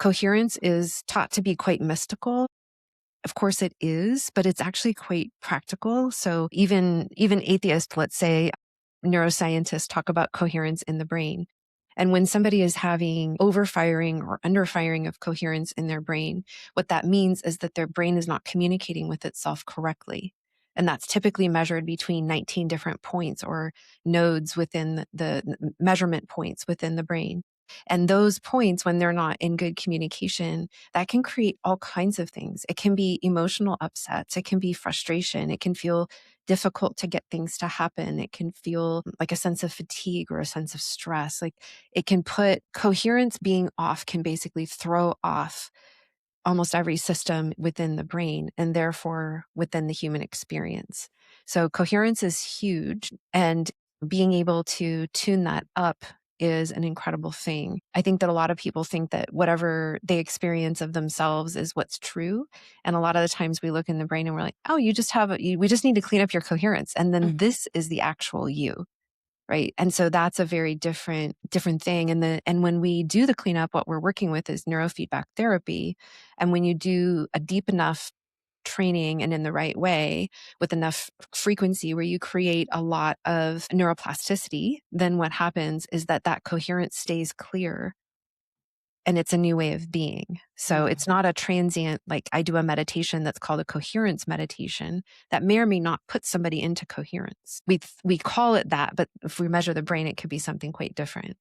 coherence is taught to be quite mystical. Of course it is, but it's actually quite practical. So even atheists, let's say, neuroscientists talk about coherence in the brain. And when somebody is having overfiring or underfiring of coherence in their brain, what that means is that their brain is not communicating with itself correctly. And that's typically measured between 19 different points or nodes within the measurement points within the brain. And those points, when they're not in good communication, that can create all kinds of things. It can be emotional upsets. It can be frustration. It can feel difficult to get things to happen. It can feel like a sense of fatigue or a sense of stress. Like it can put coherence being off can basically throw off almost every system within the brain and therefore within the human experience. So coherence is huge, and being able to tune that up is an incredible thing. I think that a lot of people think that whatever they experience of themselves is what's true. And a lot of the times we look in the brain and we're like, oh, we just need to clean up your coherence. And then this is the actual you. Right. And so that's a very different thing. And when we do the cleanup, what we're working with is neurofeedback therapy. And when you do a deep enough training and in the right way with enough frequency where you create a lot of neuroplasticity, then what happens is that coherence stays clear. And it's a new way of being. So it's not a transient, like I do a meditation that's called a coherence meditation that may or may not put somebody into coherence. We call it that, but if we measure the brain, it could be something quite different.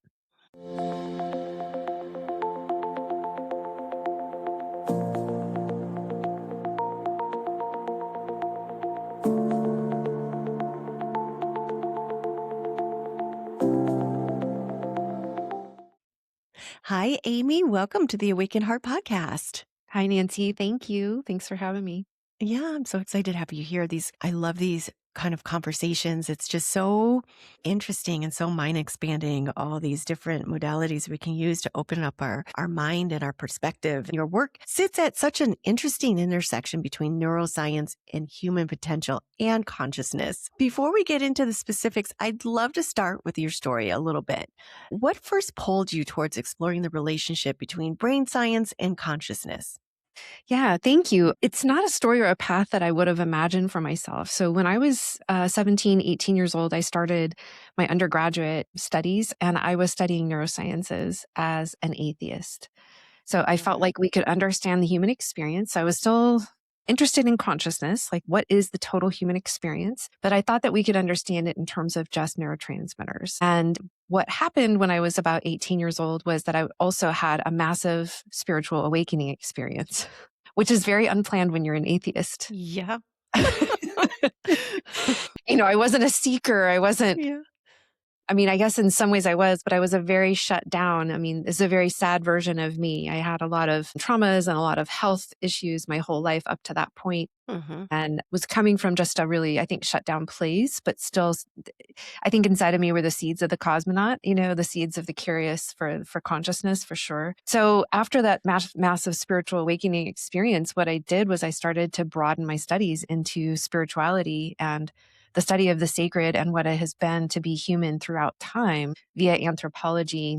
Hi, Amy. Welcome to the Awakened Heart podcast. Hi, Nancy. Thank you. Thanks for having me. Yeah, I'm so excited to have you here. I love these kind of conversations. It's just so interesting and so mind expanding, all these different modalities we can use to open up our mind and our perspective. Your work sits at such an interesting intersection between neuroscience and human potential and consciousness. Before we get into the specifics, I'd love to start with your story a little bit. What first pulled you towards exploring the relationship between brain science and consciousness? Yeah, thank you. It's not a story or a path that I would have imagined for myself. So when I was 17, 18 years old, I started my undergraduate studies and I was studying neurosciences as an atheist. So I felt like we could understand the human experience. I was still interested in consciousness, like what is the total human experience? But I thought that we could understand it in terms of just neurotransmitters. And what happened when I was about 18 years old was that I also had a massive spiritual awakening experience, which is very unplanned when you're an atheist. Yeah. I wasn't a seeker. I wasn't. Yeah. I mean, I guess in some ways I was, but I was a very shut down. I mean, it's a very sad version of me. I had a lot of traumas and a lot of health issues my whole life up to that point, and was coming from just a really, I think, shut down place, but still, I think inside of me were the seeds of the cosmonaut, the seeds of the curious for consciousness, for sure. So after that massive spiritual awakening experience, what I did was I started to broaden my studies into spirituality and the study of the sacred and what it has been to be human throughout time via anthropology,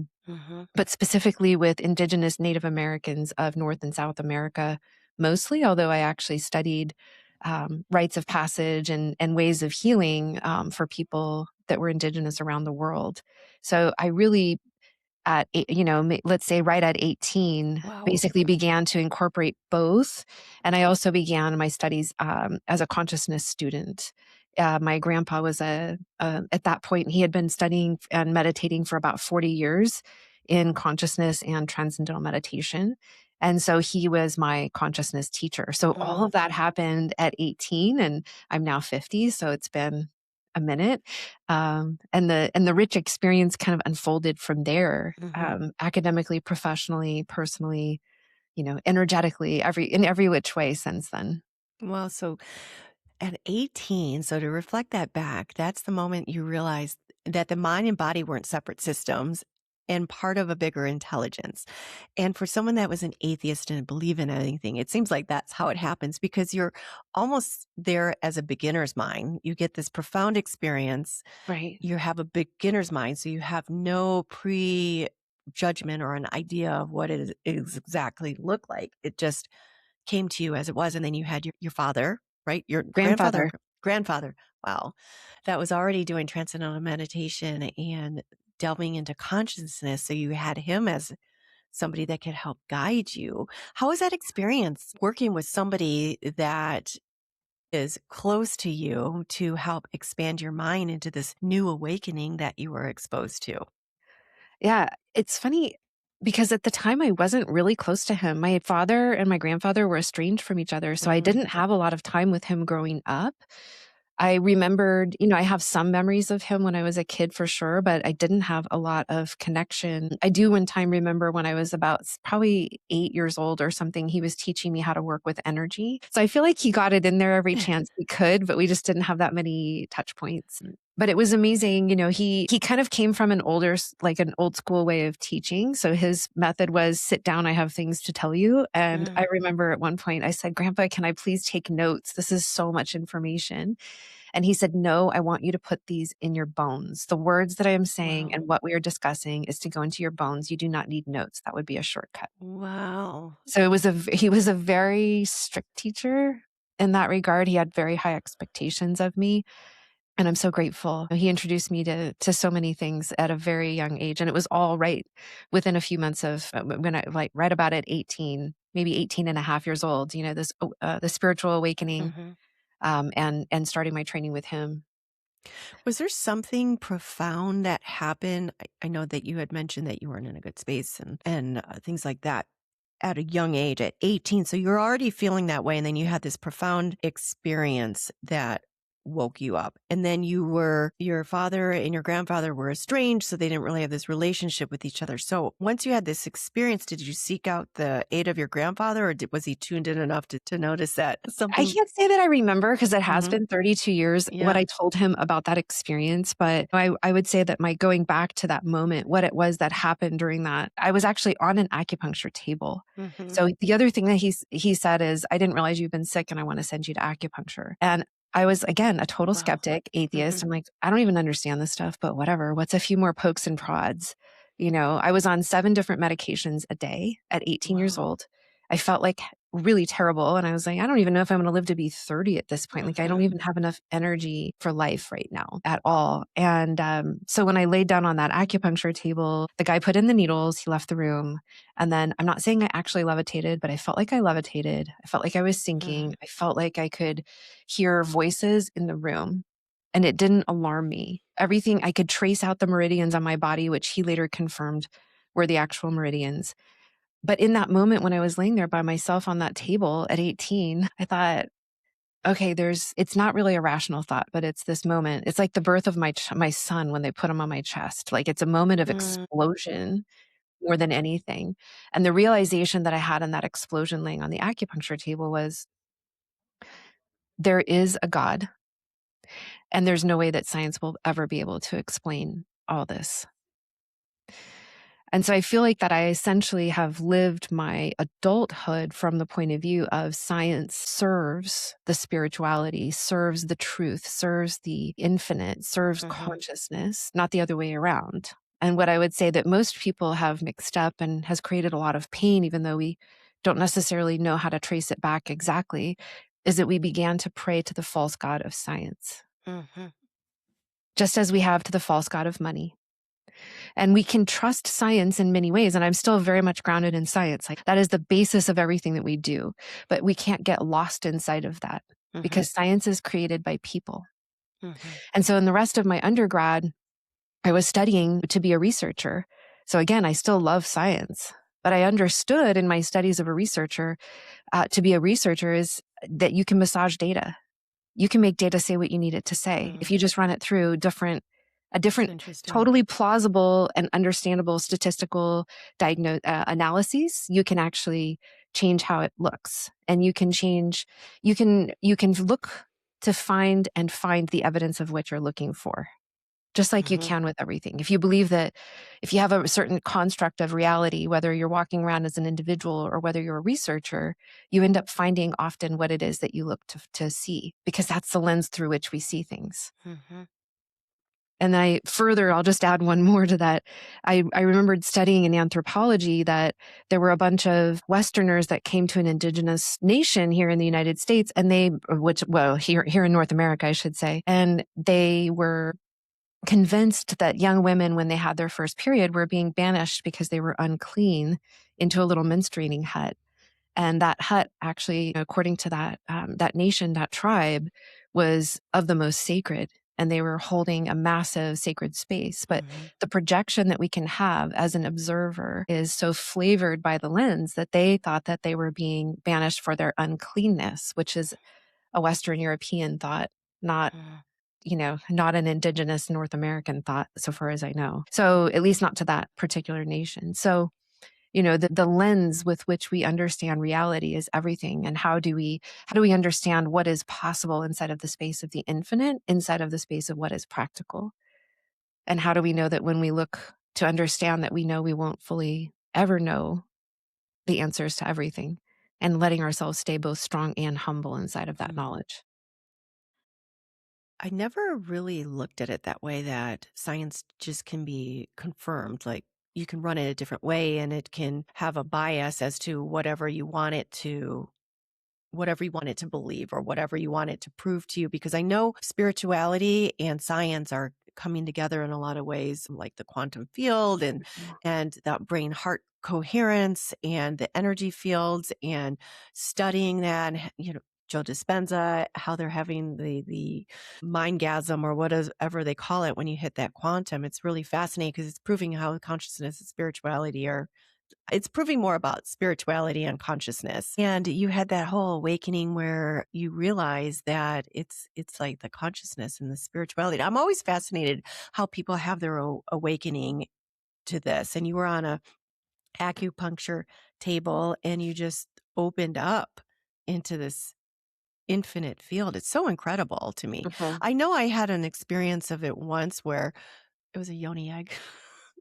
but specifically with indigenous Native Americans of North and South America, mostly, although I actually studied rites of passage and ways of healing for people that were indigenous around the world. So I really, let's say right at 18, basically began to incorporate both. And I also began my studies as a consciousness student. My grandpa was at that point, he had been studying and meditating for about 40 years in consciousness and transcendental meditation. And so he was my consciousness teacher. So all of that happened at 18 and I'm now 50. So it's been a minute. And the rich experience kind of unfolded from there, academically, professionally, personally, energetically, in every which way since then. Well, so at 18, so to reflect that back, that's the moment you realized that the mind and body weren't separate systems and part of a bigger intelligence. And for someone that was an atheist and didn't believe in anything, it seems like that's how it happens because you're almost there as a beginner's mind. You get this profound experience. Right. You have a beginner's mind, so you have no judgment or an idea of what it is exactly look like. It just came to you as it was. And then you had your father, right? Your grandfather, Grandfather. grandfather. Wow. That was already doing transcendental meditation and delving into consciousness. So you had him as somebody that could help guide you. How was that experience working with somebody that is close to you to help expand your mind into this new awakening that you were exposed to? Yeah, it's funny because at the time I wasn't really close to him. My father and my grandfather were estranged from each other, so I Mm, didn't have a lot of time with him growing up. I remembered, I have some memories of him when I was a kid for sure, but I didn't have a lot of connection. I do one time remember when I was about probably 8 years old or something, he was teaching me how to work with energy. So I feel like he got it in there every chance he could, but we just didn't have that many touch points. But it was amazing. He kind of came from like an old school way of teaching. So his method was sit down, I have things to tell you. And I mm, remember at one point I said, Grandpa, can I please take notes? This is so much information. And he said, no, I want you to put these in your bones. The words that I am saying wow. and what we are discussing is to go into your bones. You do not need notes. That would be a shortcut. Wow. So he was a very strict teacher in that regard. He had very high expectations of me. And I'm so grateful. He introduced me to so many things at a very young age. And it was all right within a few months of when I like right about at 18, maybe 18 and a half years old, the spiritual awakening Mhm. and starting my training with him. Was there something profound that happened? I know that you had mentioned that you weren't in a good space and things like that at a young age, at 18. So you're already feeling that way. And then you had this profound experience that woke you up. And then your father and your grandfather were estranged. So they didn't really have this relationship with each other. So once you had this experience, did you seek out the aid of your grandfather, or was he tuned in enough to notice that I something? can't say that I remember because it has Mhm. been 32 years what Yeah. I told him about that experience, but I would say that my going back to that moment, what it was that happened during that, I was actually on an acupuncture table. Hmm. So the other thing that he said is, "I didn't realize you've been sick and I want to send you to acupuncture." And I was again a total Wow. skeptic, Hmm. atheist. I'm like, I don't even understand this stuff, but whatever. What's a few more pokes and prods? I was on 7 different medications a day at 18 years Wow. old. I felt like really terrible. And I was like, I don't even know if I'm going to live to be 30 at this point. Like, I don't Hmm. even have enough energy for life right now at all. And so when I laid down on that acupuncture table, the guy put in the needles, he left the room. And then I'm not saying I actually levitated, but I felt like I levitated. I felt like I was sinking. I felt like I could hear voices in the room. And it didn't alarm me. Everything I could trace out the meridians on my body, which he later confirmed were the actual meridians. But in that moment when I was laying there by myself on that table at 18, I thought, okay, it's not really a rational thought, but it's this moment. It's like the birth of my son when they put him on my chest. Like it's a moment of Mm, explosion more than anything. And the realization that I had in that explosion laying on the acupuncture table was there is a God and there's no way that science will ever be able to explain all this. And so I feel like that I essentially have lived my adulthood from the point of view of science serves the spirituality, serves the truth, serves the infinite, serves mhm, consciousness, not the other way around. And what I would say that most people have mixed up and has created a lot of pain, even though we don't necessarily know how to trace it back exactly, is that we began to pray to the false god of science, mhm, just as we have to the false god of money. And we can trust science in many ways. And I'm still very much grounded in science. Like that is the basis of everything that we do. But we can't get lost inside of that mhm, because science is created by people. mhm, And so in the rest of my undergrad, I was studying to be a researcher. So again, I still love science. But I understood in my studies of a researcher, to be a researcher is that you can massage data. You can make data say what you need it to say. If mm. you just run it through a It's different, interesting. totally plausible and understandable statistical analyses, you can actually change how it looks. And you can look to find the evidence of what you're looking for, just like you Mhm, can with everything. If you believe that if you have a certain construct of reality, whether you're walking around as an individual or whether you're a researcher, you end up finding often what it is that you look to see, because that's the lens through which we see things. mhm. And I'll just add one more to that. I remembered studying in anthropology that there were a bunch of Westerners that came to an indigenous nation here in the United States, and here in North America, I should say, and they were convinced that young women, when they had their first period, were being banished because they were unclean into a little menstruating hut. And that hut actually, according to that nation, that tribe, was of the most sacred. And they were holding a massive sacred space. But Mhm. the projection that we can have as an observer is so flavored by the lens that they thought that they were being banished for their uncleanness, which is a Western European thought, not Mm. not an indigenous North American thought, so far as I know. So at least not to that particular nation. So the lens with which we understand reality is everything. And how do we understand what is possible inside of the space of the infinite, inside of the space of what is practical? And how do we know that when we look to understand that we know we won't fully ever know the answers to everything, and letting ourselves stay both strong and humble inside of that Mm. knowledge? I never really looked at it that way, that science just can be confirmed. Like, you can run it a different way and it can have a bias as to whatever you want it to believe or whatever you want it to prove to you. Because I know spirituality and science are coming together in a lot of ways, like the quantum field and that brain heart coherence and the energy fields, and studying that, and, Joe Dispenza, how they're having the mindgasm or whatever they call it when you hit that quantum. It's really fascinating because it's proving how consciousness and spirituality are, it's proving more about spirituality and consciousness. And you had that whole awakening where you realize that it's like the consciousness and the spirituality. I'm always fascinated how people have their awakening to this. And you were on a acupuncture table and you just opened up into this infinite field. It's so incredible to me. Mhm. I know I had an experience of it once where it was a yoni egg.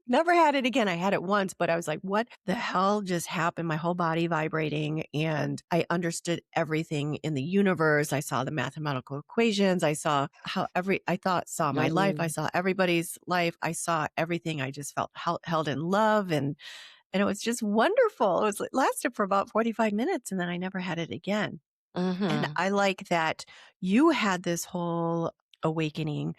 Never had it again. I had it once, but I was like, what the hell just happened? My whole body vibrating, and I understood everything in the universe. I saw the mathematical equations. I saw how saw my life. I Mm. saw everybody's life. I saw everything. I just felt held in love, and it was just wonderful. It lasted for about 45 minutes, and then I never had it again. And Mhm. I like that you had this whole awakening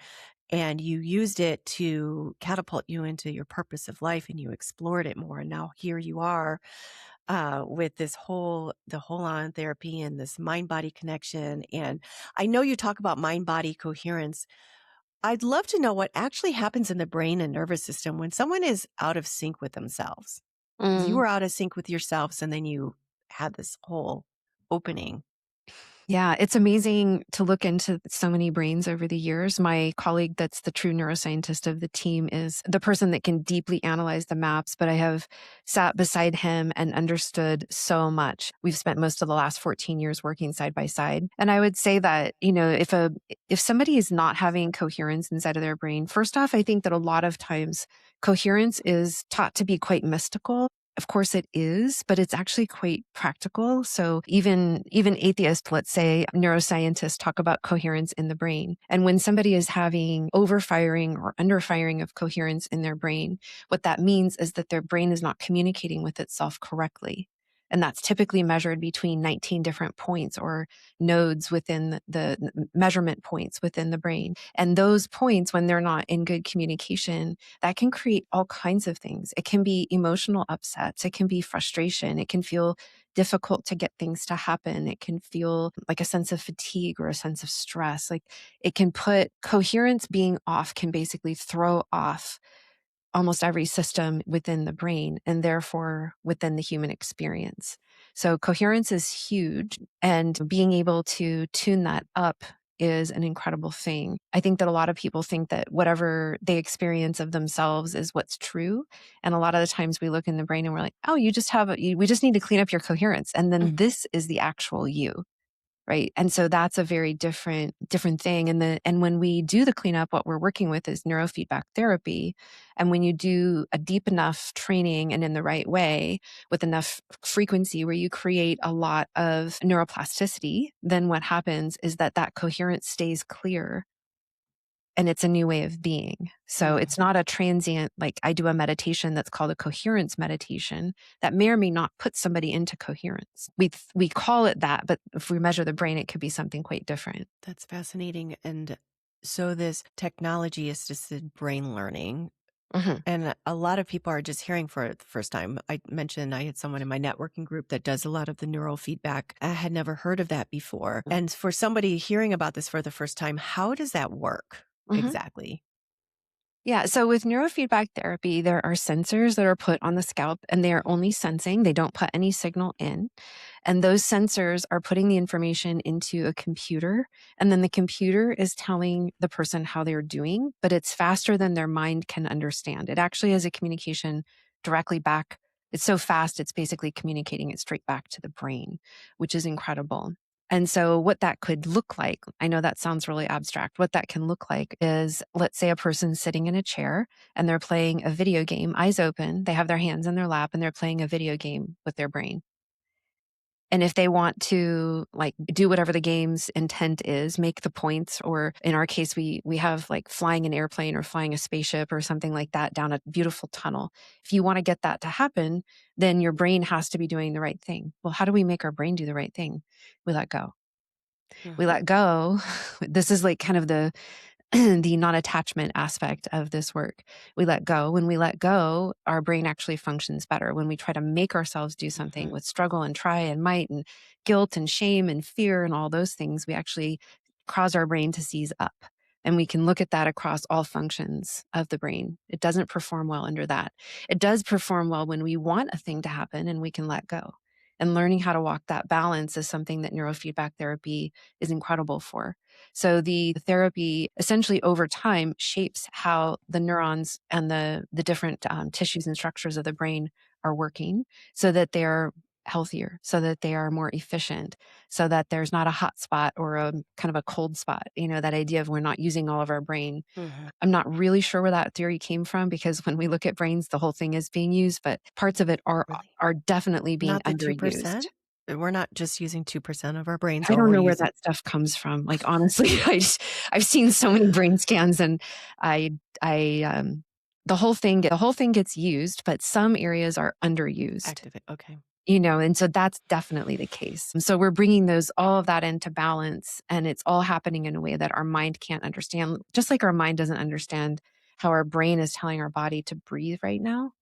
and you used it to catapult you into your purpose of life, and you explored it more. And now here you are with the whole on therapy and this mind body connection. And I know you talk about mind body coherence. I'd love to know what actually happens in the brain and nervous system when someone is out of sync with themselves. You Mm. were out of sync with yourselves, and then you had this whole opening. Yeah, it's amazing to look into so many brains over the years. My colleague, that's the true neuroscientist of the team, is the person that can deeply analyze the maps, but I have sat beside him and understood so much. We've spent most of the last 14 years working side by side. And I would say that, if somebody is not having coherence inside of their brain, first off, I think that a lot of times coherence is taught to be quite mystical. Of course it is, but it's actually quite practical. So even atheists, let's say, neuroscientists talk about coherence in the brain. And when somebody is having overfiring or underfiring of coherence in their brain, what that means is that their brain is not communicating with itself correctly. And that's typically measured between 19 different points or nodes within the measurement points within the brain. And those points, when they're not in good communication, that can create all kinds of things. It can be emotional upsets. It can be frustration. It can feel difficult to get things to happen. It can feel like a sense of fatigue or a sense of stress. Like, it can put coherence being off, can basically throw off almost every system within the brain and therefore within the human experience. So coherence is huge, and being able to tune that up is an incredible thing. I think that a lot of people think that whatever they experience of themselves is what's true. And a lot of the times we look in the brain and we're like, oh, we just need to clean up your coherence. And then this is the actual you. Right. And so that's a very different thing. And when we do the cleanup, what we're working with is neurofeedback therapy. And when you do a deep enough training and in the right way with enough frequency where you create a lot of neuroplasticity, then what happens is that coherence stays clear and it's a new way of being. So Mm. it's not a transient, like I do a meditation that's called a coherence meditation that may or may not put somebody into coherence. We call it that, but if we measure the brain, it could be something quite different. That's fascinating. And so this technology assisted brain learning, Mhm. and a lot of people are just hearing for it the first time. I mentioned I had someone in my networking group that does a lot of the neurofeedback. I had never heard of that before. And for somebody hearing about this for the first time, how does that work Mhm. exactly? Yeah. So with neurofeedback therapy, there are sensors that are put on the scalp and they are only sensing. They don't put any signal in. And those sensors are putting the information into a computer. And then the computer is telling the person how they're doing, but it's faster than their mind can understand. It actually has a communication directly back. It's so fast, it's basically communicating it straight back to the brain, which is incredible. And so, what that could look like, I know that sounds really abstract. What that can look like is, let's say a person's sitting in a chair and they're playing a video game, eyes open, they have their hands in their lap and they're playing a video game with their brain. And if they want to like do whatever the game's intent is, make the points, or in our case, we have like flying an airplane or flying a spaceship or something like that down a beautiful tunnel. If you want to get that to happen, then your brain has to be doing the right thing. Well, how do we make our brain do the right thing? We let go. We Mhm. let go. This is like kind of the the non-attachment aspect of this work. We let go. When we let go, our brain actually functions better. When we try to make ourselves do something Mhm. with struggle and try and might and guilt and shame and fear and all those things, we actually cause our brain to seize up. And we can look at that across all functions of the brain. It doesn't perform well under that. It does perform well when we want a thing to happen and we can let go. And learning how to walk that balance is something that neurofeedback therapy is incredible for. So the therapy essentially over time shapes how the neurons and the different tissues and structures of the brain are working so that they're healthier, so that they are more efficient, so that there's not a hot spot or a kind of a cold spot. You know, that idea of we're not using all of our brain. Mhm. I'm not really sure where that theory came from because when we look at brains, the whole thing is being used, but parts of it Really? are definitely being Not the underused. 2%? We're not just using 2% of our brains, I or don't we're know where using. that stuff comes from. Like, honestly, I've seen so many brain scans and I I the whole thing gets used, but some areas are underused, Activate, okay. you know, and so that's definitely the case. And so we're bringing those all of that into balance and it's all happening in a way that our mind can't understand. Just like our mind doesn't understand how our brain is telling our body to breathe right now,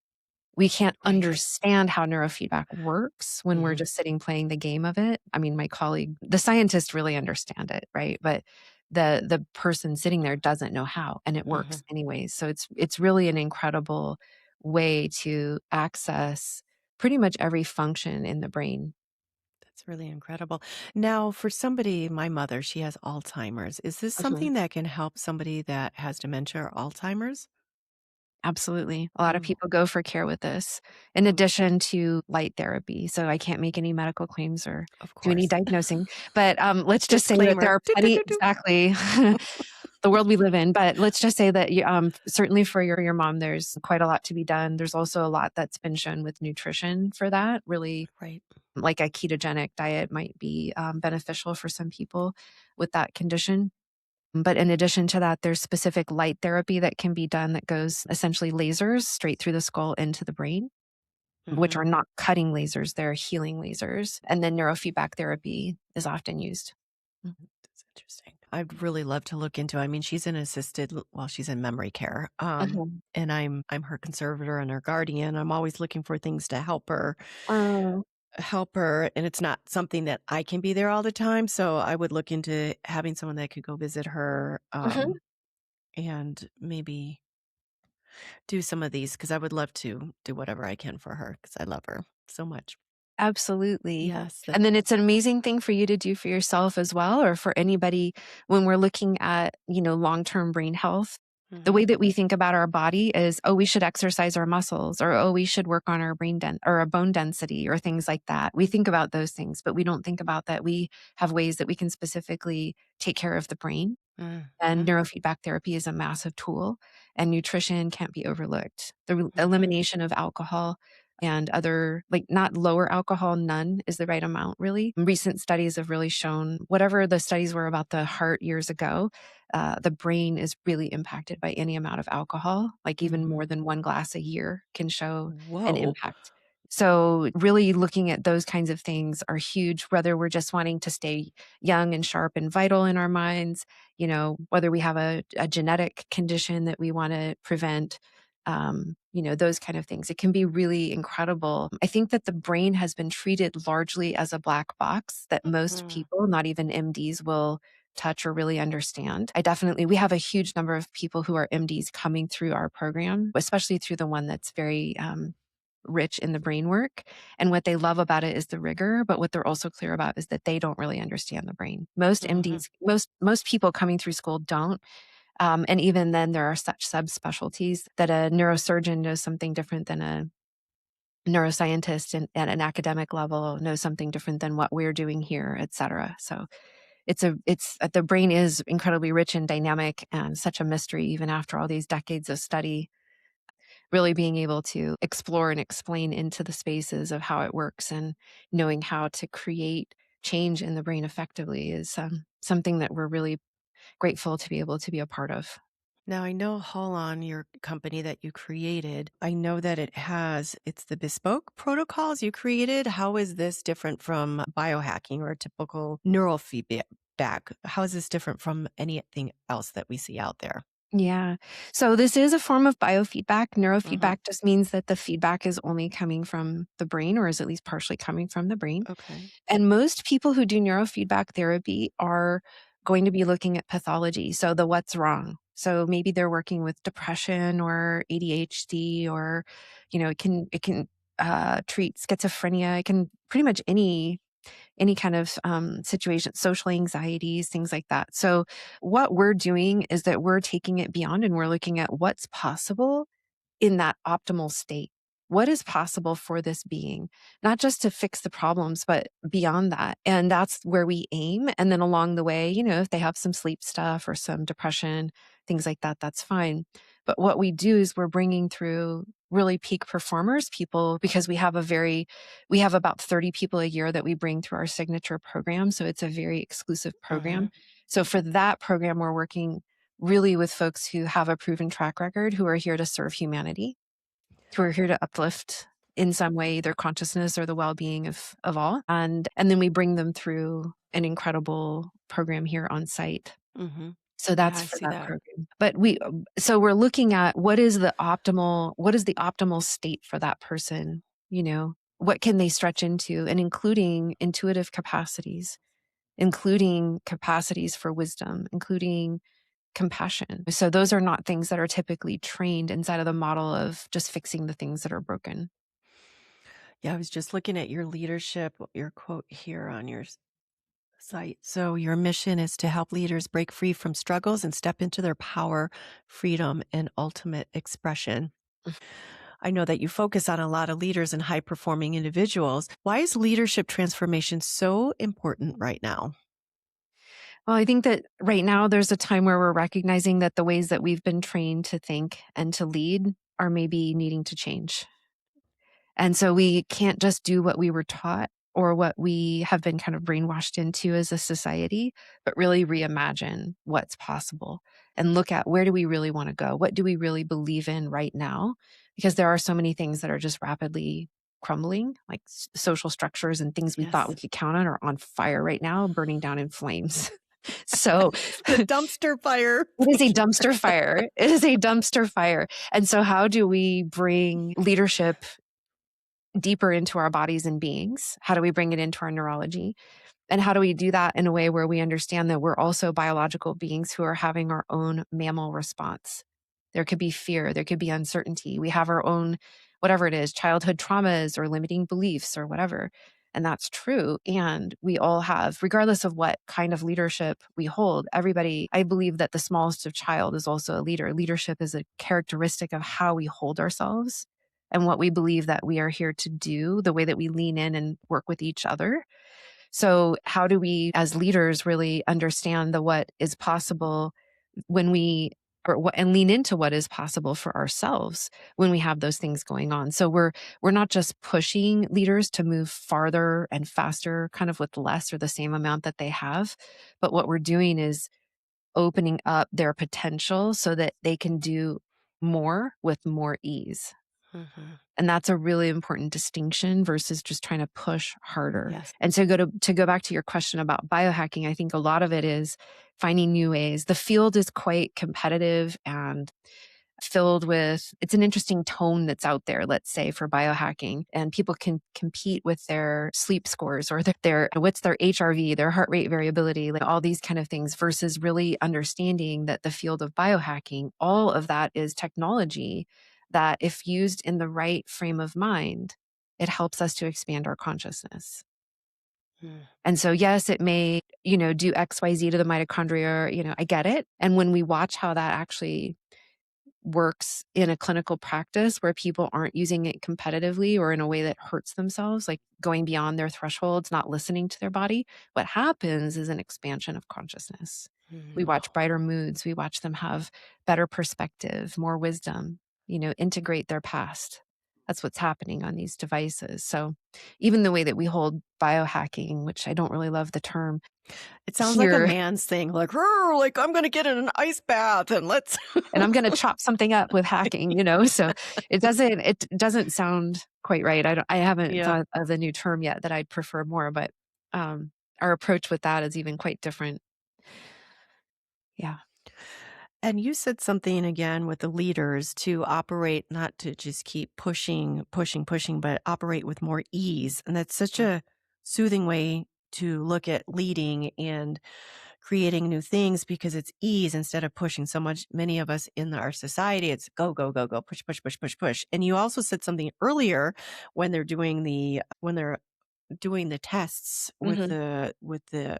we can't Right. understand how neurofeedback works when we're Mhm. just sitting playing the game of it. I mean, my colleague, the scientists really understand it, right? But the person sitting there doesn't know how, and it works Mhm. anyways. So it's really an incredible way to access pretty much every function in the brain. That's really incredible. Now, for somebody, my mother, she has Alzheimer's. Is this Mhm. something that can help somebody that has dementia or Alzheimer's? Absolutely. A lot of Mm, people go for care with this, in addition to light therapy. So I can't make any medical claims or of do any course. diagnosing, but, let's just say that there Disclaimer. are Toot, toot, plenty toot, toot. exactly, the world we live in, but let's just say that you, certainly for your mom, there's quite a lot to be done. There's also a lot that's been shown with nutrition for that. Really, Right. like a ketogenic diet might be, beneficial for some people with that condition. But in addition to that, there's specific light therapy that can be done that goes essentially lasers straight through the skull into the brain, which Mhm. are not cutting lasers, they're healing lasers. And then neurofeedback therapy is often used. Mm. That's interesting. I'd really love to look into. I mean, she's in well, she's in memory care. Uh-huh. And I'm her conservator and her guardian. I'm always looking for things to Oh. help her, and it's not something that I can be there all the time. So I would look into having someone that could go visit her, Mhm. and maybe do some of these because I would love to do whatever I can for her because I love her so much. Absolutely. Yes, that. And then it's an amazing thing for you to do for yourself as well, or for anybody when we're looking at, long-term brain health. The Mhm. way that we think about our body is, oh, we should exercise our muscles, or oh, we should work on our or our bone density, or things like that. We think about those things, but we don't think about that we have ways that we can specifically take care of the brain. And Mhm. neurofeedback therapy is a massive tool, and nutrition can't be overlooked. The Mhm. elimination of alcohol, and other, like, not lower alcohol, none is the right amount, really. Recent studies have really shown, whatever the studies were about the heart years ago, the brain is really impacted by any amount of alcohol, like even more Mhm. than one glass a year can show an Whoa. impact. So really looking at those kinds of things are huge, whether we're just wanting to stay young and sharp and vital in our minds, whether we have a genetic condition that we want to prevent, those kind of things. It can be really incredible. I think that the brain has been treated largely as a black box that most Mhm. people, not even MDs, will touch or really understand. We have a huge number of people who are MDs coming through our program, especially through the one that's very rich in the brain work. And what they love about it is the rigor, but what they're also clear about is that they don't really understand the brain. Most Mhm. MDs, most people coming through school don't. And even then, there are such subspecialties that a neurosurgeon knows something different than a neuroscientist, and at an academic level knows something different than what we're doing here, et cetera. So the brain is incredibly rich and dynamic and such a mystery, even after all these decades of study. Really being able to explore and explain into the spaces of how it works and knowing how to create change in the brain effectively is something that we're really grateful to be able to be a part of. Now I know Holon, your company that you created, I know that it's the bespoke protocols you created. How is this different from biohacking or a typical neurofeedback? How is this different from anything else that we see out there? Yeah. So this is a form of biofeedback. Mhm. Neurofeedback just means that the feedback is only coming from the brain, or is at least partially coming from the brain. Okay. And most people who do neurofeedback therapy are going to be looking at pathology. So the what's wrong. So maybe they're working with depression or ADHD, or, it can treat schizophrenia. It can pretty much any kind of situation, social anxieties, things like that. So, what we're doing is that we're taking it beyond and we're looking at what's possible in that optimal state. What is possible for this being, not just to fix the problems, but beyond that? And that's where we aim. And then along the way, if they have some sleep stuff or some depression, things like that, that's fine. But what we do is we're bringing through really peak performers, people, because we have about 30 people a year that we bring through our signature program. So it's a very exclusive program. Mhm. So for that program, we're working really with folks who have a proven track record, who are here to serve humanity, who are here to uplift in some way their consciousness or the well-being of all. And then we bring them through an incredible program here on site. Mhm. So Yeah, that's I for see that that. program. But so we're looking at what is the optimal state for that person, what can they stretch into, and including intuitive capacities, including capacities for wisdom, including compassion. So those are not things that are typically trained inside of the model of just fixing the things that are broken. Yeah, I was just looking at your leadership, your quote here on your site. So, your mission is to help leaders break free from struggles and step into their power, freedom, and ultimate expression. I know that you focus on a lot of leaders and high performing individuals. Why is leadership transformation so important right now? Well, I think that right now there's a time where we're recognizing that the ways that we've been trained to think and to lead are maybe needing to change. And so we can't just do what we were taught or what we have been kind of brainwashed into as a society, but really reimagine what's possible and look at, where do we really want to go? What do we really believe in right now? Because there are so many things that are just rapidly crumbling, like social structures and things we thought we Yes. could count on are on fire right now, burning down in flames. So It's the dumpster fire. it is a dumpster fire. It is a dumpster fire. And so how do we bring leadership deeper into our bodies and beings? How do we bring it into our neurology? And how do we do that in a way where we understand that we're also biological beings who are having our own mammal response? There could be fear, there could be uncertainty. We have our own, whatever it is, childhood traumas or limiting beliefs or whatever. And that's true. And we all have, regardless of what kind of leadership we hold, everybody, I believe that the smallest of child is also a leader. Leadership is a characteristic of how we hold ourselves and what we believe that we are here to do, the way that we lean in and work with each other. So, how do we, as leaders, really understand the what is possible when we and lean into what is possible for ourselves when we have those things going on. So we're not just pushing leaders to move farther and faster kind of with less or the same amount that they have, but what we're doing is opening up their potential so that they can do more with more ease. Mhm. And that's a really important distinction versus just trying to push harder. Yes. And so go back to your question about biohacking, I think a lot of it is finding new ways. The field is quite competitive and filled with it's an interesting tone that's out there, let's say, for biohacking. And people can compete with their sleep scores or their what's their HRV, their heart rate variability, like all these kind of things, versus really understanding that the field of biohacking, all of that is technology that if used in the right frame of mind, it helps us to expand our consciousness. Mm. And so, yes, it may, do XYZ to the mitochondria, I get it. And when we watch how that actually works in a clinical practice where people aren't using it competitively or in a way that hurts themselves, like going beyond their thresholds, not listening to their body, what happens is an expansion of consciousness. We Mm. watch brighter moods, we watch them have better perspective, more wisdom, integrate their past. That's what's happening on these devices. So even the way that we hold biohacking, which I don't really love the term It sounds like a here, man's thing, like, "Rrr, like, I'm gonna get in an ice bath and let's" and I'm gonna chop something up with hacking, so it doesn't sound quite right. I haven't Yeah. thought of a new term yet that I'd prefer more, but, our approach with that is even quite different. Yeah. And you said something again with the leaders to operate, not to just keep pushing, pushing, pushing, but operate with more ease. And that's such Yeah. a soothing way to look at leading and creating new things because it's ease instead of pushing so much. Many of us in our society, it's go, go, go, go, push, push, push, push, push. And you also said something earlier when they're doing the tests Mhm. with the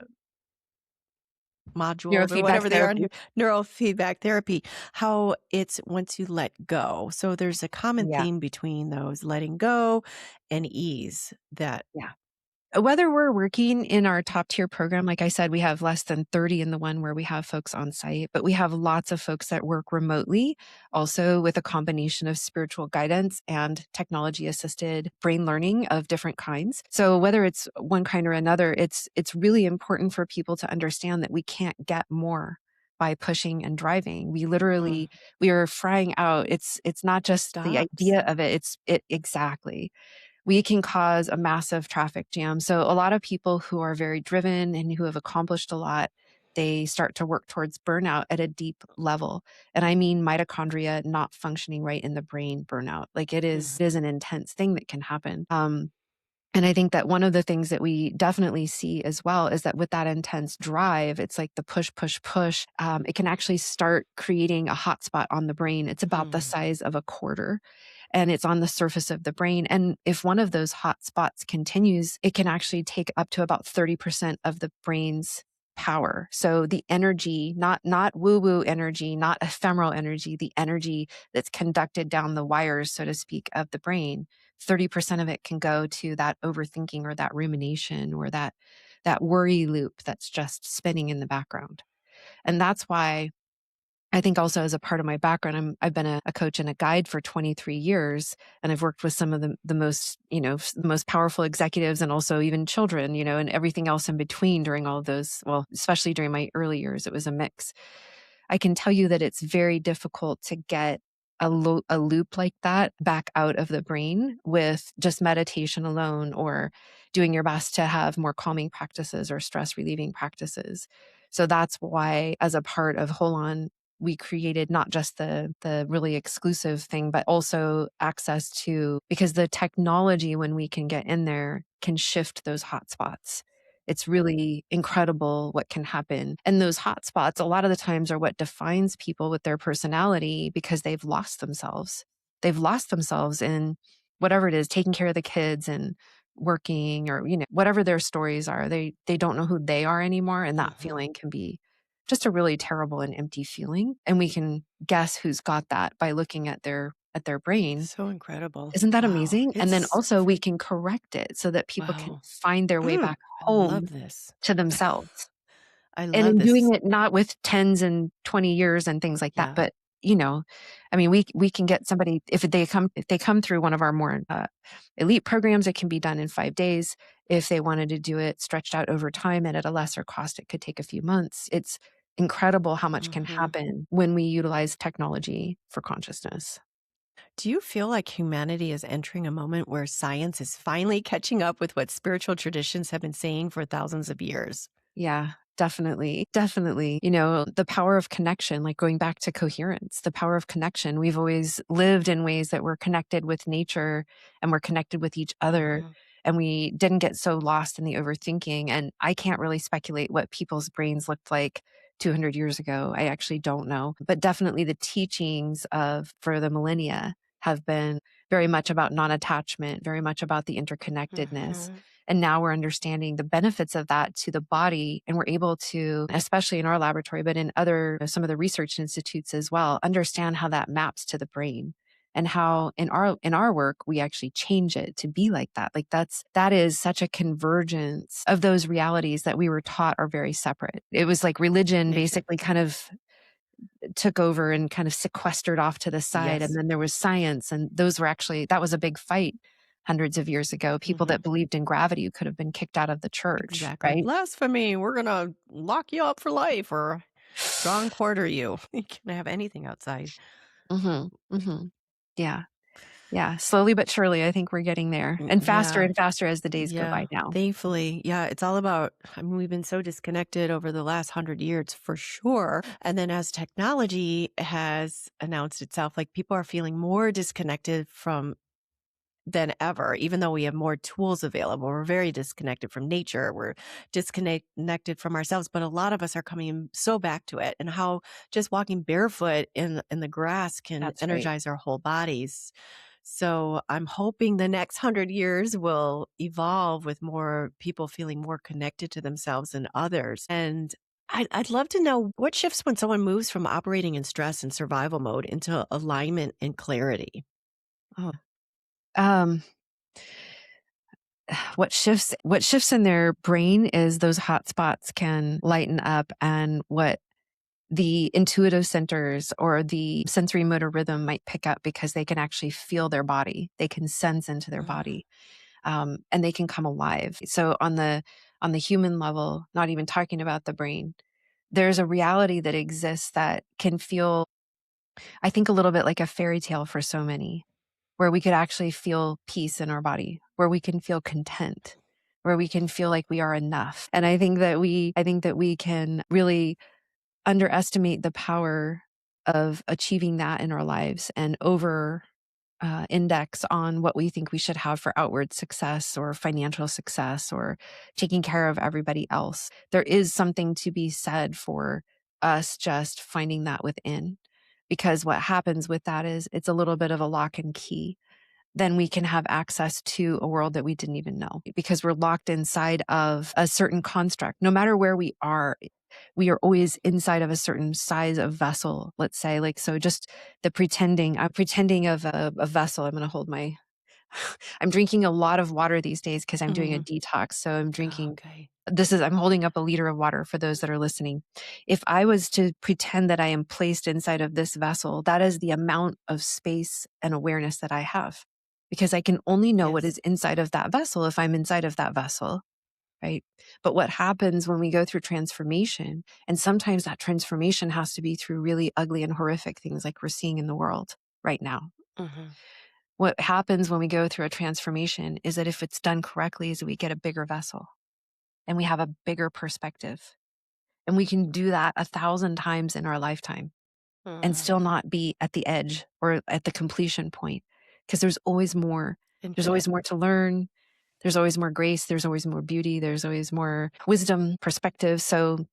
modules or Neurofeedback whatever they are in therapy. here, neurofeedback therapy, how it's once you let go. So there's a common Yeah. theme between those letting go and ease that Yeah. Whether we're working in our top tier program, like I said, we have less than 30 in the one where we have folks on site, but we have lots of folks that work remotely, also with a combination of spiritual guidance and technology assisted brain learning of different kinds. So whether it's one kind or another, it's really important for people to understand that we can't get more by pushing and driving. mm, We are frying out. It's not just the stops. idea of it, it's it exactly we can cause a massive traffic jam. So a lot of people who are very driven and who have accomplished a lot, they start to work towards burnout at a deep level. And I mean mitochondria not functioning right in the brain burnout. Like Mhm, it is an intense thing that can happen. And I think that one of the things that we definitely see as well is that with that intense drive, it's like the push, push, push. It can actually start creating a hotspot on the brain. It's about the mm, size of a quarter and it's on the surface of the brain. And if one of those hot spots continues, it can actually take up to about 30% of the brain's power. So the energy, not woo-woo energy, not ephemeral energy, the energy that's conducted down the wires, so to speak, of the brain, 30% of it can go to that overthinking or that rumination or that worry loop that's just spinning in the background. And that's why I think also as a part of my background, I've been a coach and a guide for 23 years, and I've worked with some of the most, the most powerful executives and also even children, and everything else in between during all of those, well, especially during my early years, it was a mix. I can tell you that it's very difficult to get a loop like that back out of the brain with just meditation alone or doing your best to have more calming practices or stress relieving practices. So that's why, as a part of Hold On, we created not just the really exclusive thing, but also access to because the technology, when we can get in there, can shift those hotspots. It's really incredible what can happen. And those hotspots, a lot of the times, are what defines people with their personality because they've lost themselves. They've lost themselves in whatever it is, taking care of the kids and working or, whatever their stories are. They don't know who they are anymore. And that mhm. feeling can be just a really terrible and empty feeling. And we can guess who's got that by looking at their brain. So incredible. Isn't that Wow. amazing? And then It's also we can correct it so that people can wow. find their way back I love home this. to themselves. I And love in this. doing it not with 10s and 20 years and things like that, Yeah. but, you know, I mean, we can get somebody if they come through one of our more, elite programs, it can be done in 5 days. If they wanted to do it stretched out over time and at a lesser cost, it could take a few months. It's incredible how much can Mhm. happen when we utilize technology for consciousness. Do you feel like humanity is entering a moment where science is finally catching up with what spiritual traditions have been saying for thousands of years? Yeah, definitely. Definitely. You know, the power of connection, like going back to coherence, the power of connection. We've always lived in ways that we're connected with nature and we're connected with each other. Mhm. And we didn't get so lost in the overthinking. And I can't really speculate what people's brains looked like 200 years ago. I actually don't know. But definitely the teachings of for the millennia have been very much about non attachment, very much about the interconnectedness. Mhm. And now we're understanding the benefits of that to the body. And we're able to, especially in our laboratory, but in other, some of the research institutes as well, understand how that maps to the brain and how in our work we actually change it to be like that. Like that is such a convergence of those realities that we were taught are very separate. It was like religion Nature. basically kind of took over and kind of sequestered off to the side. And Yes. then there was science, and those were actually, that was a big fight hundreds of years ago. People Mhm. that believed in gravity could have been kicked out of the church, Exactly. right? Blasphemy. We're going to lock you up for life or draw and quarter you. You can't have anything outside. Hmm. Hmm. Yeah. Yeah. Slowly but surely, I think we're getting there Yeah. and faster as the days go Yeah, by now. thankfully. Yeah, it's all about, I mean, we've been so disconnected over the last 100 years for sure. And then as technology has announced itself, like people are feeling more disconnected from than ever, even though we have more tools available. We're very disconnected from nature. We're disconnected from ourselves, but a lot of us are coming so back to it and how just walking barefoot in the grass can That's right. energize our whole bodies. So I'm hoping the next 100 years will evolve with more people feeling more connected to themselves and others. And I'd love to know what shifts when someone moves from operating in stress and survival mode into alignment and clarity. Oh, um, what shifts in their brain is those hot spots can lighten up, and what the intuitive centers or the sensory motor rhythm might pick up because they can actually feel their body. They can sense into their Mm, body, and they can come alive. So on the human level, not even talking about the brain, there's a reality that exists that can feel, I think, a little bit like a fairy tale for so many, where we could actually feel peace in our body, where we can feel content, where we can feel like we are enough. And I think that we can really underestimate the power of achieving that in our lives and over index on what we think we should have for outward success or financial success or taking care of everybody else. There is something to be said for us just finding that within. Because what happens with that is it's a little bit of a lock and key. Then we can have access to a world that we didn't even know because we're locked inside of a certain construct. No matter where we are always inside of a certain size of vessel, let's say. Like, so just I'm pretending of a vessel. I'm going to hold my, I'm drinking a lot of water these days because I'm doing a mhm. detox. So Okay. I'm holding up a liter of water for those that are listening. If I was to pretend that I am placed inside of this vessel, that is the amount of space and awareness that I have because I can only know what Yes. is inside of that vessel if I'm inside of that vessel. Right. But what happens when we go through transformation, and sometimes that transformation has to be through really ugly and horrific things like we're seeing in the world right now. Mhm. What happens when we go through a transformation is that if it's done correctly, is we get a bigger vessel and we have a bigger perspective. And we can do that 1,000 times in our lifetime and still Mhm. not be at the edge or at the completion point because there's always more. There's Infinite. always more to learn. There's always more grace. There's always more beauty. There's always more wisdom, perspective. So,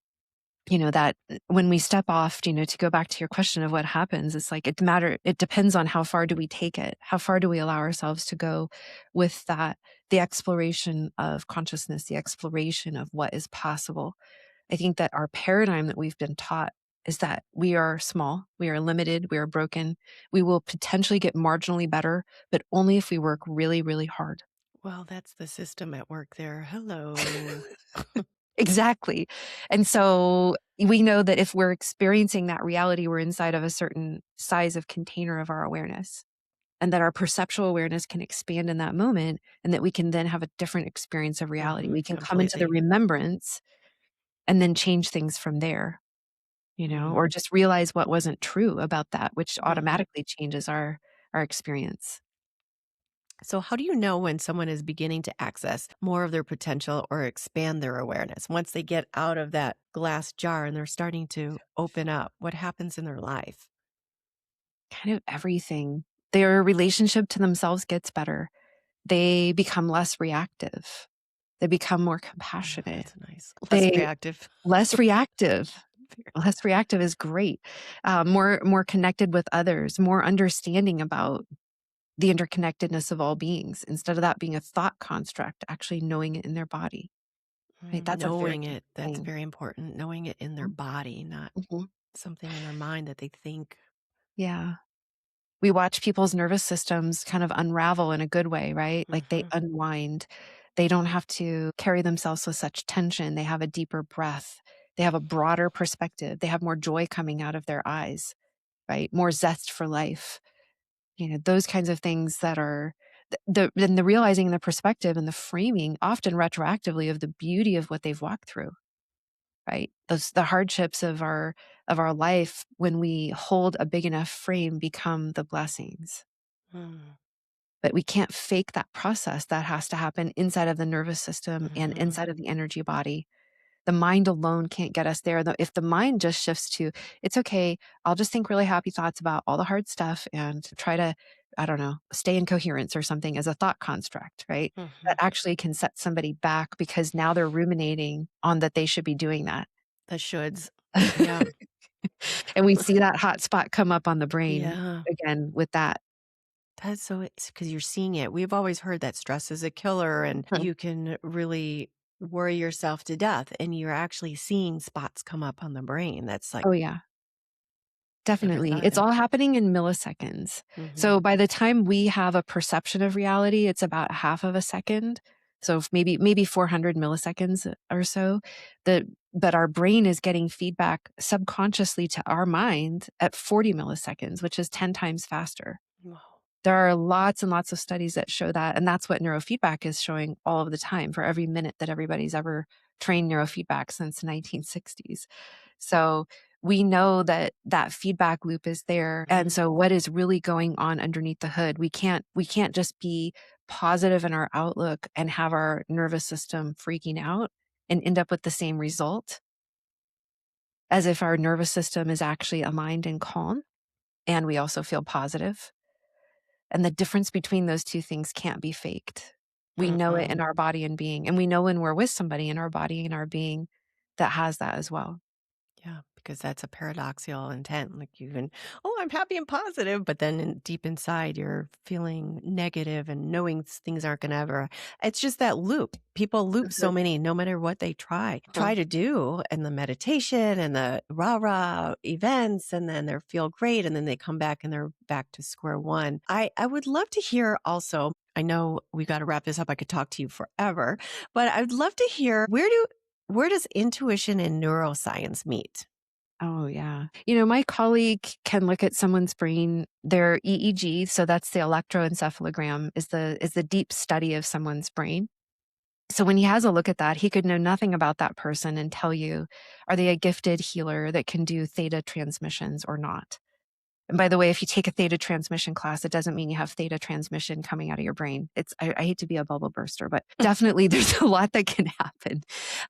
that when we step off, to go back to your question of what happens, it's like it depends on how far do we take it? How far do we allow ourselves to go with that, the exploration of consciousness, the exploration of what is possible. I think that our paradigm that we've been taught is that we are small, we are limited, we are broken. We will potentially get marginally better, but only if we work really, really hard. Well, that's the system at work there. Hello. Exactly. And so we know that if we're experiencing that reality, we're inside of a certain size of container of our awareness, and that our perceptual awareness can expand in that moment, and that we can then have a different experience of reality. We can come into the Completely. remembrance and then change things from there, Mm. or just realize what wasn't true about that, which Mhm. automatically changes our experience. So, how do you know when someone is beginning to access more of their potential or expand their awareness? Once they get out of that glass jar and they're starting to open up, what happens in their life? Kind of everything. Their relationship to themselves gets better. They become less reactive. They become more Oh, compassionate. that's nice. Less They reactive. less reactive. Very- Less reactive is great. More connected with others, more understanding about the interconnectedness of all beings, instead of that being a thought construct, actually knowing it in their body, right? That's a very Knowing it, different that's thing. very important. Knowing it in their body, not Mhm. something in their mind that they think. Yeah. We watch people's nervous systems kind of unravel in a good way, right? Like they Mhm. unwind. They don't have to carry themselves with such tension. They have a deeper breath. They have a broader perspective. They have more joy coming out of their eyes, right? More zest for life. Those kinds of things that are the realizing the perspective and the framing often retroactively of the beauty of what they've walked through, right? The hardships of our life, when we hold a big enough frame, become the blessings. Mm. But we can't fake that process. That has to happen inside of the nervous system and Mhm. inside of the energy body. The mind alone can't get us there. Though if the mind just shifts to, it's okay, I'll just think really happy thoughts about all the hard stuff and try to, I don't know, stay in coherence or something as a thought construct, right? That Mhm. actually can set somebody back because now they're ruminating on that they should be doing that. The shoulds. Yeah. And we see that hot spot come up on the brain Yeah. again with that. That's so it's because you're seeing it. We've always heard that stress is a killer and Hmm. you can really worry yourself to death, and you're actually seeing spots come up on the brain. That's like, Oh, yeah. never Definitely. thought of It's that. all happening in milliseconds. Mhm. So by the time we have a perception of reality, it's about half of a second. So if maybe 400 milliseconds or so. But our brain is getting feedback subconsciously to our mind at 40 milliseconds, which is 10 times faster. Wow. There are lots and lots of studies that show that, and that's what neurofeedback is showing all of the time for every minute that everybody's ever trained neurofeedback since the 1960s. So we know that that feedback loop is there. And Mhm. so what is really going on underneath the hood? We can't just be positive in our outlook and have our nervous system freaking out and end up with the same result as if our nervous system is actually aligned and calm and we also feel positive. And the difference between those two things can't be faked. We know it Mm-mm. in our body and being, and we know when we're with somebody in our body and our being that has that as well. Yeah, because that's a paradoxical intent. Like you can, oh, I'm happy and positive, but then deep inside, you're feeling negative and knowing things aren't going to ever. It's just that loop. People loop so Mhm, many, no matter what they mhm. try to do, and the meditation and the rah rah events, and then they feel great, and then they come back and they're back to square one. I would love to hear also. I know we got to wrap this up. I could talk to you forever, but I'd love to hear where does intuition and neuroscience meet? Oh, yeah. My colleague can look at someone's brain, their EEG, so that's the electroencephalogram, is the deep study of someone's brain. So when he has a look at that, he could know nothing about that person and tell you, are they a gifted healer that can do theta transmissions or not? And by the way, if you take a theta transmission class, it doesn't mean you have theta transmission coming out of your brain. I hate to be a bubble burster, but definitely there's a lot that can happen.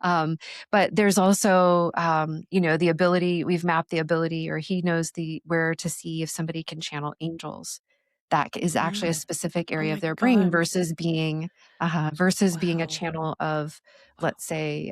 Um, but there's also, the ability, we've mapped the ability, or he knows where to see if somebody can channel angels. That is actually a Mm. specific Oh area of my their brain god. versus being a Wow. channel of, Wow. let's say,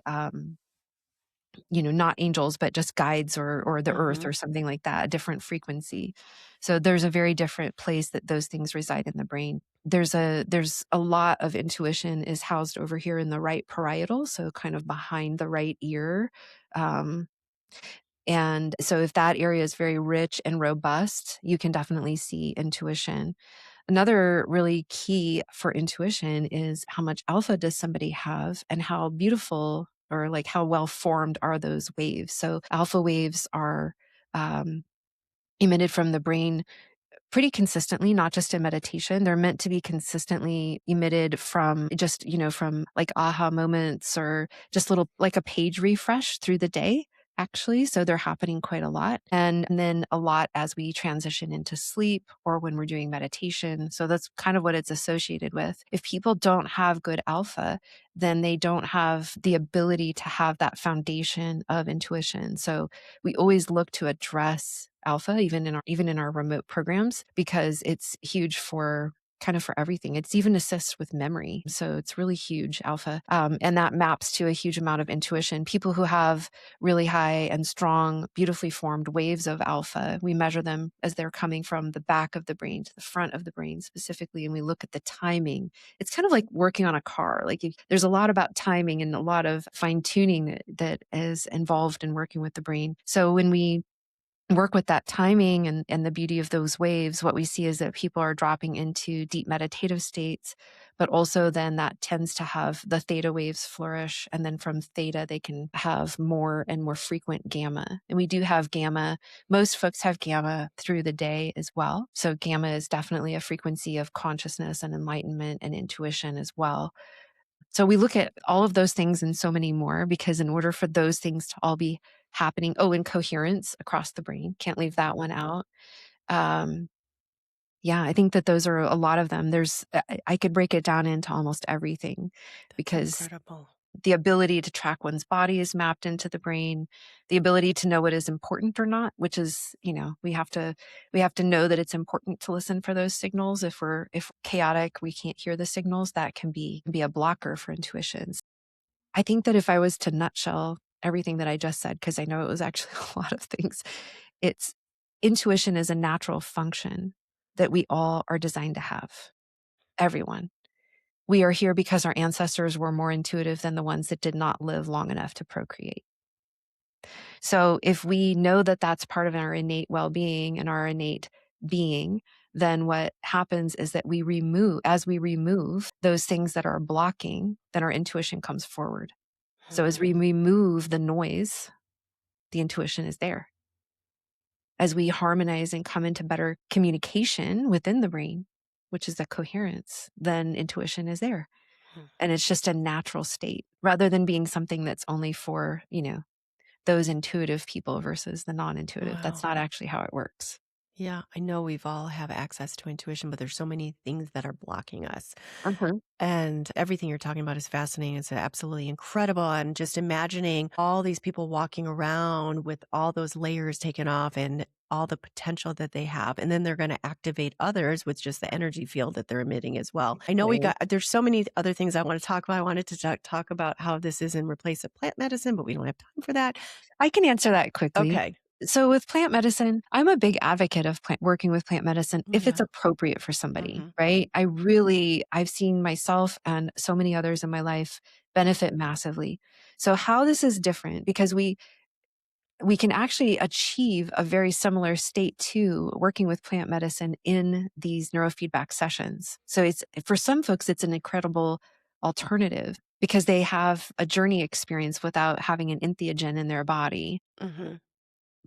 not angels, but just guides or the earth Mhm. or something like that, a different frequency. So there's a very different place that those things reside in the brain. There's a lot of intuition is housed over here in the right parietal, so kind of behind the right ear. Um, and so if that area is very rich and robust, you can definitely see intuition. Another really key for intuition is how much alpha does somebody have and how beautiful or like how well formed are those waves. So alpha waves are um, emitted from the brain pretty consistently, not just in meditation. They're meant to be consistently emitted from just, from like aha moments or just little, like a page refresh through the day, actually. So they're happening quite a lot. And then a lot as we transition into sleep or when we're doing meditation. So that's kind of what it's associated with. If people don't have good alpha, then they don't have the ability to have that foundation of intuition. So we always look to address alpha even in our remote programs because it's huge for kind of for everything. It's even assists with memory. So it's really huge alpha. And that maps to a huge amount of intuition. People who have really high and strong, beautifully formed waves of alpha, we measure them as they're coming from the back of the brain to the front of the brain specifically. And we look at the timing. It's kind of like working on a car. Like there's a lot about timing and a lot of fine tuning that is involved in working with the brain. So when we work with that timing and the beauty of those waves, what we see is that people are dropping into deep meditative states, but also then that tends to have the theta waves flourish. And then from theta, they can have more and more frequent gamma. And we do have gamma. Most folks have gamma through the day as well. So gamma is definitely a frequency of consciousness and enlightenment and intuition as well. So we look at all of those things and so many more because in order for those things to all be happening, and coherence across the brain, can't leave that one out. Um, yeah, I think that those are a lot of them. I could break it down into almost everything That's because incredible. the ability to track one's body is mapped into the brain, the ability to know what is important or not, which is, we have to know that it's important to listen for those signals. If chaotic, we can't hear the signals, that can be a blocker for intuitions. I think that if I was to nutshell everything that I just said, because I know it was actually a lot of things, it's intuition is a natural function that we all are designed to have. Everyone. We are here because our ancestors were more intuitive than the ones that did not live long enough to procreate. So if we know that that's part of our innate well-being and our innate being, then what happens is that as we remove those things that are blocking, then our intuition comes forward. So as we Mhm. remove the noise, the intuition is there. As we harmonize and come into better communication within the brain, which is the coherence, then intuition is there. Mhm. And it's just a natural state rather than being something that's only for, those intuitive people versus the non-intuitive. That's Wow. not actually how it works. Yeah, I know we've all have access to intuition, but there's so many things that are blocking us. Uh-huh. And everything you're talking about is fascinating. It's absolutely incredible. And just imagining all these people walking around with all those layers taken off and all the potential that they have. And then they're going to activate others with just the energy field that they're emitting as well. I know Right. there's so many other things I want to talk about. I wanted to talk about how this is in replace of plant medicine, but we don't have time for that. I can answer that quickly. Okay. So with plant medicine, I'm a big advocate of working with plant medicine if it's Yeah. appropriate for somebody, Hmm. right? I've seen myself and so many others in my life benefit massively. So how this is different because we can actually achieve a very similar state to working with plant medicine in these neurofeedback sessions. So it's for some folks, it's an incredible alternative because they have a journey experience without having an entheogen in their body. Hmm.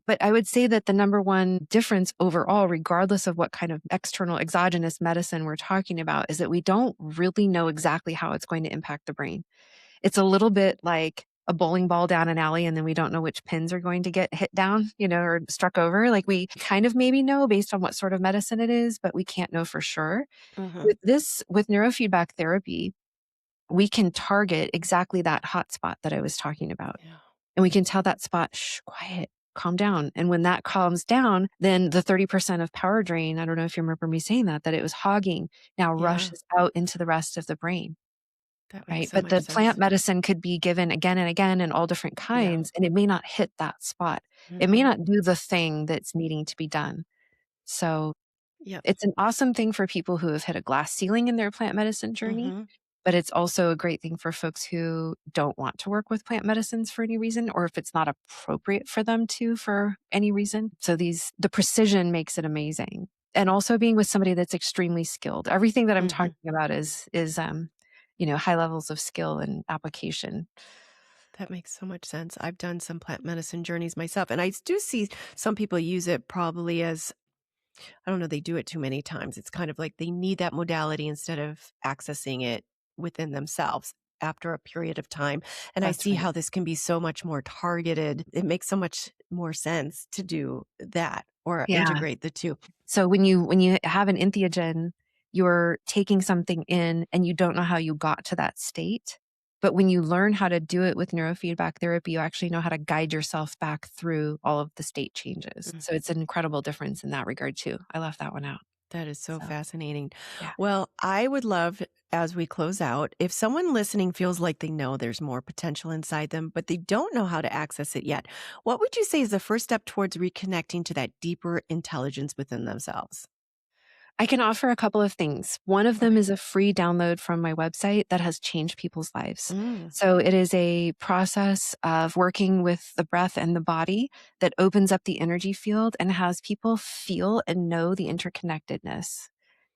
But I would say that the number one difference overall, regardless of what kind of external exogenous medicine we're talking about, is that we don't really know exactly how it's going to impact the brain. It's a little bit like a bowling ball down an alley and then we don't know which pins are going to get hit down, or struck over. Like we kind of maybe know based on what sort of medicine it is, but we can't know for sure. Hmm. With neurofeedback therapy, we can target exactly that hot spot that I was talking about. Yeah. And we can tell that spot, shh, quiet, calm down. And when that calms down, then the 30% of power drain, I don't know if you remember me saying that it was hogging, now Yeah. rushes out into the rest of the brain. That makes Right. so But much the plant sense. medicine could be given again and again in all different Yeah. kinds, and it may not hit that spot. It may Hmm. not do the thing that's needing to be done. So Yep. it's an awesome thing for people who have hit a glass ceiling in their plant medicine journey, Hmm. but it's also a great thing for folks who don't want to work with plant medicines for any reason, or if it's not appropriate for them to for any reason. So the precision makes it amazing. And also being with somebody that's extremely skilled. Everything that I'm Hmm. talking about is high levels of skill and application. That makes so much sense. I've done some plant medicine journeys myself, and I do see some people use it probably as I don't know, they do it too many times. It's kind of like they need that modality instead of accessing it within themselves after a period of time. And I That's see right. how this can be so much more targeted. It makes so much more sense to do that or Yeah. integrate the two. So when you have an entheogen, you're taking something in and you don't know how you got to that state. But when you learn how to do it with neurofeedback therapy, you actually know how to guide yourself back through all of the state changes. Mm. So it's an incredible difference in that regard too. I left that one out. That is so So, fascinating. yeah. Well, I would love, as we close out, if someone listening feels like they know there's more potential inside them, but they don't know how to access it yet, what would you say is the first step towards reconnecting to that deeper intelligence within themselves? I can offer a couple of things. One of them Okay. is a free download from my website that has changed people's lives. Mm, So it is a process of working with the breath and the body that opens up the energy field and has people feel and know the interconnectedness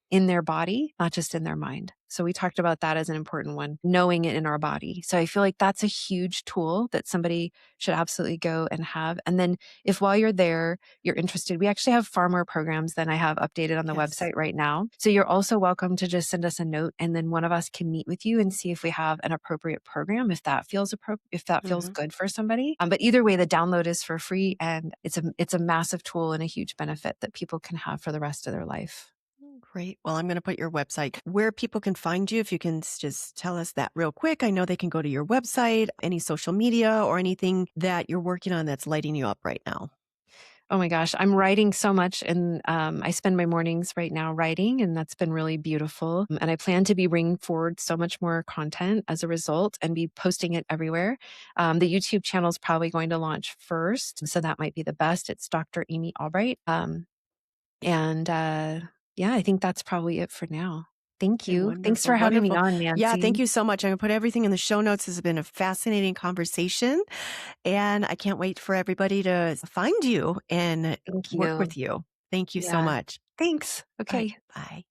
in their body, not just in their mind. So we talked about that as an important one, knowing it in our body. So I feel like that's a huge tool that somebody should absolutely go and have. And then if while you're there, you're interested, we actually have far more programs than I have updated on the yes. website right now. So you're also welcome to just send us a note and then one of us can meet with you and see if we have an appropriate program, if that feels if that feels Mhm. good for somebody. But either way, the download is for free and it's a massive tool and a huge benefit that people can have for the rest of their life. Great. Well, I'm going to put your website where people can find you. If you can just tell us that real quick. I know they can go to your website, any social media, or anything that you're working on that's lighting you up right now. Oh my gosh, I'm writing so much and I spend my mornings right now writing, and that's been really beautiful. And I plan to be bringing forward so much more content as a result and be posting it everywhere. The YouTube channel is probably going to launch first, so that might be the best. It's Dr. Amy Albright. And yeah, I think that's probably it for now. Thank Okay, you. Thanks for wonderful, having me wonderful. on, Yeah, thank Nancy. you so much. I'm going to put everything in the show notes. This has been a fascinating conversation, and I can't wait for everybody to find you and Thank work you. with you. Thank you so Yeah. much. Thanks. All right, Okay. bye.